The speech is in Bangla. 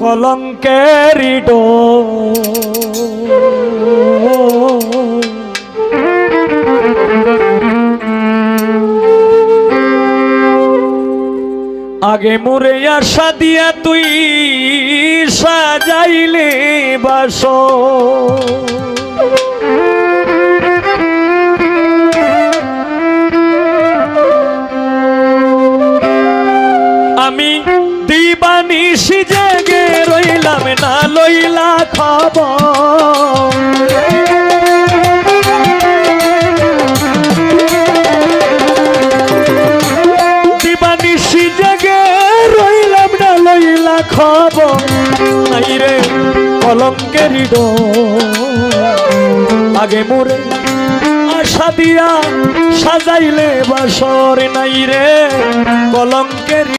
কলঙ্কেরি ডোর। আগে মোরে আশা দিয়া তুই সাজাইলে বাসর, আমি দিবানিশি জেগে রইলাম না লইলা খবর। দিবানিশি জেগে রইলাম না লইলা খবর। নাই রে কলঙ্কেরি ডোর, আগে মোরে আশা দিয়া সাজাইলে বাসর। নাই রে কলঙ্কেরি